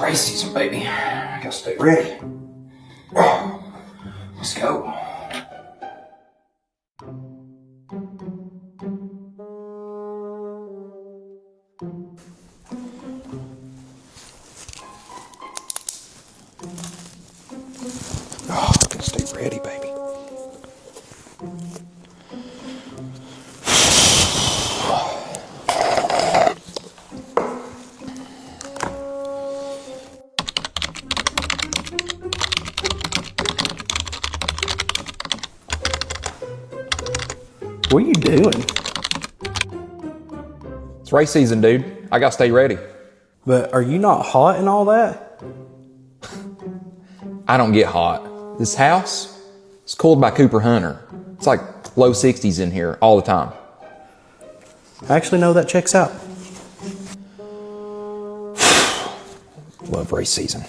race season, baby. I gotta stay ready. Let's go. Oh, I gotta stay ready, baby. What are you doing? It's race season, dude. I gotta stay ready. But are you not hot and all that? I don't get hot. This house is cooled by CooperandHunter. It's like low 60s in here all the time. Actually, no, that checks out. Love race season.